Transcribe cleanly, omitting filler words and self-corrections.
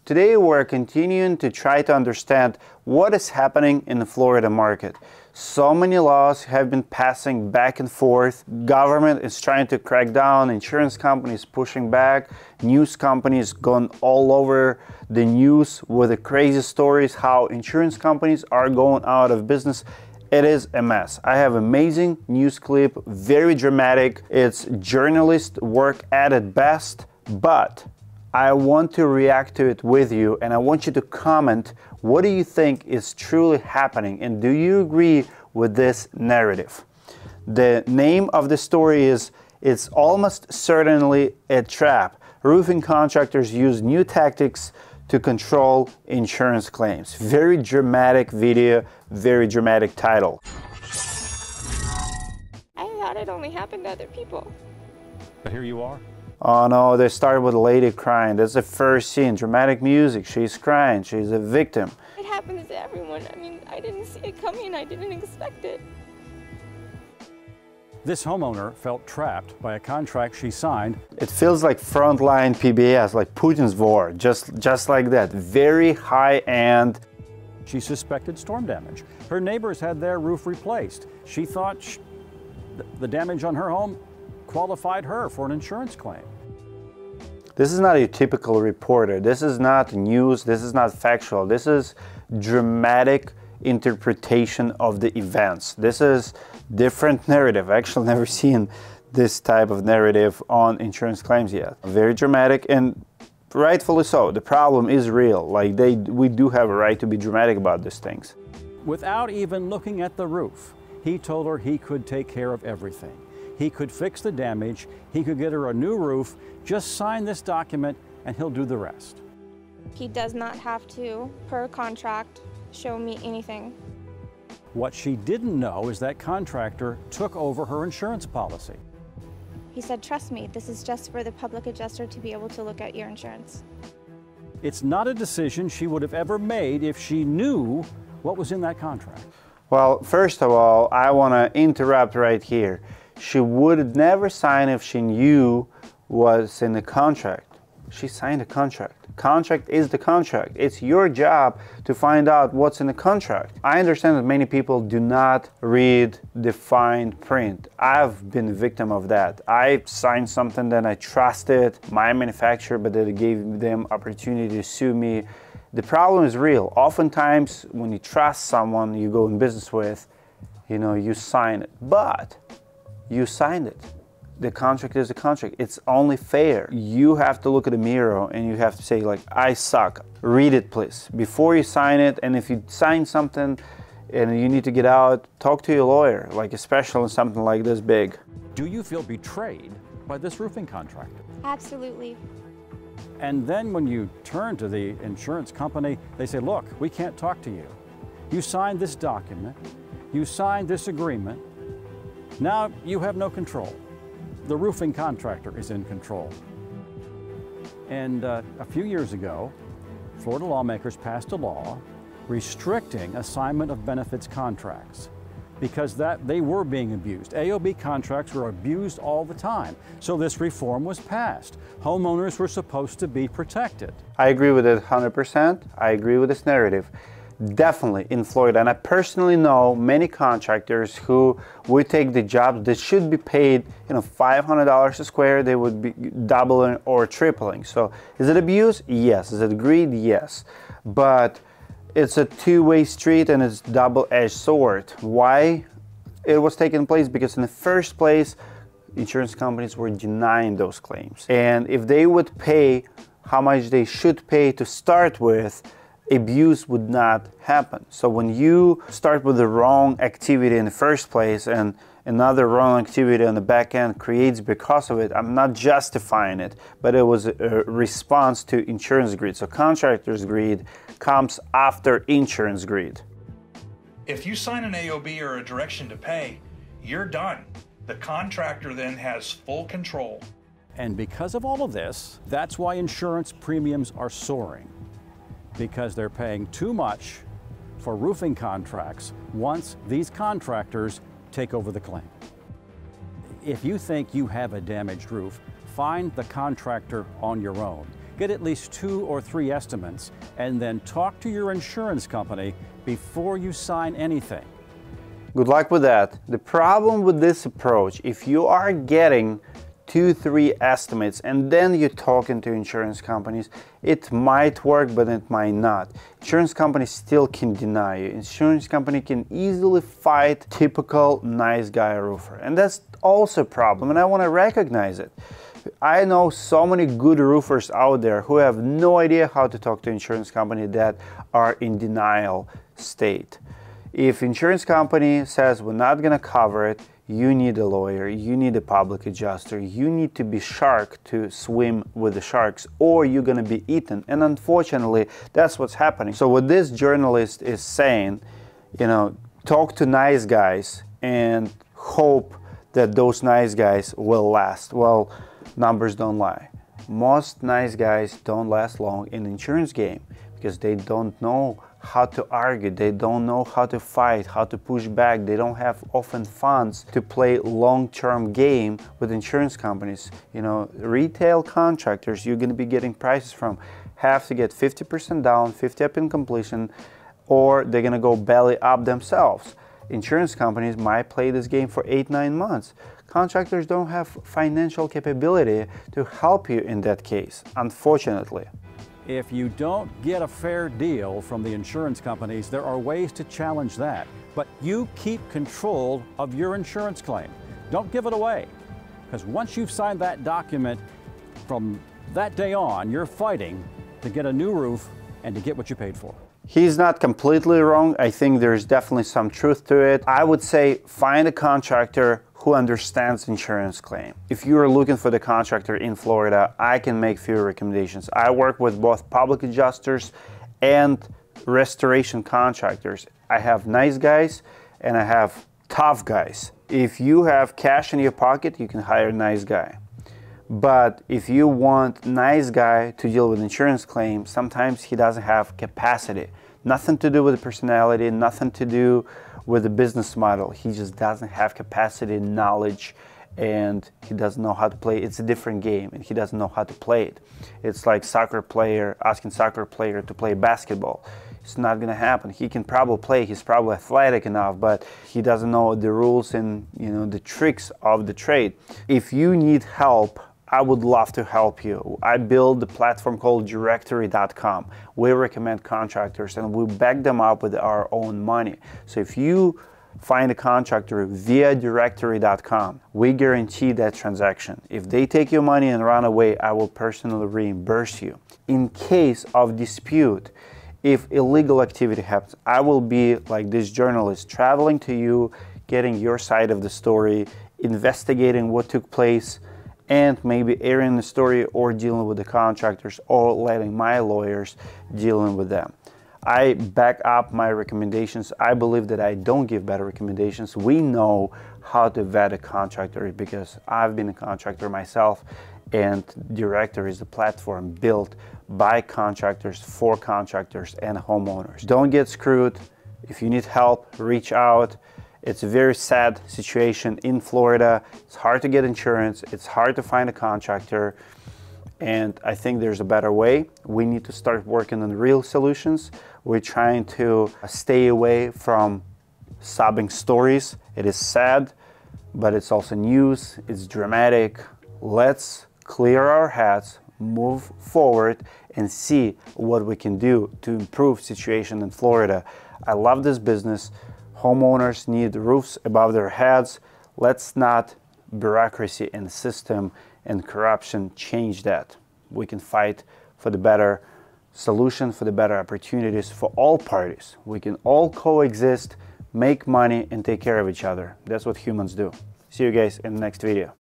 Today we're continuing to try to understand what is happening in the Florida market. So many laws have been passing back and forth. Government is trying to crack down, insurance companies pushing back, news companies going all over the news with the crazy stories how insurance companies are going out of business. It is a mess. I have amazing news clip, very dramatic. It's journalist work at its best, but I want to react to it with you, and I want you to comment, what do you think is truly happening, and do you agree with this narrative? The name of the story is, "It's almost certainly a trap. Roofing contractors use new tactics to control insurance claims." Very dramatic video, very dramatic title. I thought it only happened to other people. But here you are. Oh no, they start with a lady crying. That's the first scene. Dramatic music. She's crying. She's a victim. It happens to everyone. I mean, I didn't see it coming. I didn't expect it. This homeowner felt trapped by a contract she signed. It feels like frontline PBS, like Putin's war, just like that. Very high-end. She suspected storm damage. Her neighbors had their roof replaced. She thought the damage on her home qualified her for an insurance claim. This is not a typical reporter. This is not news. This is not factual. This is dramatic interpretation of the events. This is different narrative. I've actually never seen this type of narrative on insurance claims yet. Very dramatic, and rightfully so. The problem is real. Like we do have a right to be dramatic about these things. Without even looking at the roof, he told her he could take care of everything. He could fix the damage, he could get her a new roof, just sign this document and he'll do the rest. He does not have to, per contract, show me anything. What she didn't know is that contractor took over her insurance policy. He said, "Trust me, this is just for the public adjuster to be able to look at your insurance." It's not a decision she would have ever made if she knew what was in that contract. Well, first of all, I want to interrupt right here. She would never sign if she knew what's in the contract. She signed a contract. Contract is the contract. It's your job to find out what's in the contract. I understand that many people do not read the fine print. I've been a victim of that. I signed something that I trusted my manufacturer, but that it gave them opportunity to sue me. The problem is real. Oftentimes, when you trust someone you go in business with, you sign it. But you signed it. The contract is a contract. It's only fair. You have to look at the mirror and you have to say, like, I suck. Read it, please, before you sign it. And if you sign something and you need to get out, talk to your lawyer, like especially something like this big. Do you feel betrayed by this roofing contractor? Absolutely. And then when you turn to the insurance company, they say, look, we can't talk to you. You signed this document. You signed this agreement. Now you have no control. The roofing contractor is in control. And a few years ago, Florida lawmakers passed a law restricting assignment of benefits contracts because they were being abused. AOB contracts were abused all the time. So this reform was passed. Homeowners were supposed to be protected. I agree with it 100%. I agree with this narrative. Definitely in Florida, and I personally know many contractors who would take the jobs that should be paid, $500 a square, they would be doubling or tripling. So is it abuse? Yes. Is it greed? Yes. But it's a two-way street and it's double-edged sword. Why it was taking place? Because in the first place, insurance companies were denying those claims. And if they would pay how much they should pay to start with, abuse would not happen. So when you start with the wrong activity in the first place and another wrong activity on the back end creates because of it, I'm not justifying it, but it was a response to insurance greed. So contractors' greed comes after insurance greed. If you sign an AOB or a direction to pay, you're done. The contractor then has full control. And because of all of this, that's why insurance premiums are soaring, because they're paying too much for roofing contracts once these contractors take over the claim. If you think you have a damaged roof, find the contractor on your own. get at least 2 or 3 estimates, and then talk to your insurance company before you sign anything. Good luck with that. The problem with this approach, if you are getting 2-3 estimates and then you're talking to insurance companies, it might work, but it might not. Insurance companies still can deny you. Insurance company can easily fight typical nice guy roofer, and that's also a problem, and I want to recognize it. I know so many good roofers out there who have no idea how to talk to insurance company that are in denial state. If insurance company says we're not going to cover it, you need a lawyer, you need a public adjuster, you need to be shark to swim with the sharks, or you're going to be eaten. And unfortunately, that's what's happening. So what this journalist is saying, you know, talk to nice guys and hope that those nice guys will last. Well, numbers don't lie. Most nice guys don't last long in the insurance game because they don't know how to argue, they don't know how to fight, how to push back, they don't have often funds to play long-term game with insurance companies. You know, retail contractors you're going to be getting prices from have to get 50% down, 50 up in completion, or they're going to go belly up themselves. Insurance companies might play this game for 8-9 months. Contractors don't have financial capability to help you in that case, unfortunately. If you don't get a fair deal from the insurance companies, there are ways to challenge that. But you keep control of your insurance claim. Don't give it away. Because once you've signed that document, from that day on, you're fighting to get a new roof and to get what you paid for. He's not completely wrong. I think there's definitely some truth to it. I would say find a contractor who understands insurance claim. If you're looking for the contractor in Florida, I can make few recommendations. I work with both public adjusters and restoration contractors. I have nice guys and I have tough guys. If you have cash in your pocket, you can hire a nice guy. But if you want nice guy to deal with insurance claims, sometimes he doesn't have capacity. Nothing to do with the personality, nothing to do with the business model. He just doesn't have capacity, knowledge, and he doesn't know how to play. It's a different game and he doesn't know how to play it. It's like soccer player asking soccer player to play basketball. It's not gonna happen. He can probably play, he's probably athletic enough, but he doesn't know the rules and, you know, the tricks of the trade. If you need help, I would love to help you. I build a platform called Directory.com. We recommend contractors and we back them up with our own money. So if you find a contractor via Directory.com, we guarantee that transaction. If they take your money and run away, I will personally reimburse you. In case of dispute, if illegal activity happens, I will be like this journalist, traveling to you, getting your side of the story, investigating what took place, and maybe airing the story or dealing with the contractors or letting my lawyers dealing with them. I back up my recommendations. I believe that I don't give bad recommendations. We know how to vet a contractor because I've been a contractor myself, and Directory is the platform built by contractors for contractors and homeowners. Don't get screwed. If you need help, reach out. It's a very sad situation in Florida. It's hard to get insurance. It's hard to find a contractor. And I think there's a better way. We need to start working on real solutions. We're trying to stay away from sobbing stories. It is sad, but it's also news. It's dramatic. Let's clear our heads, move forward, and see what we can do to improve situation in Florida. I love this business. Homeowners need roofs above their heads. Let's not bureaucracy and system and corruption change that. We can fight for the better solution, for the better opportunities for all parties. We can all coexist, make money, and take care of each other. That's what humans do. See you guys in the next video.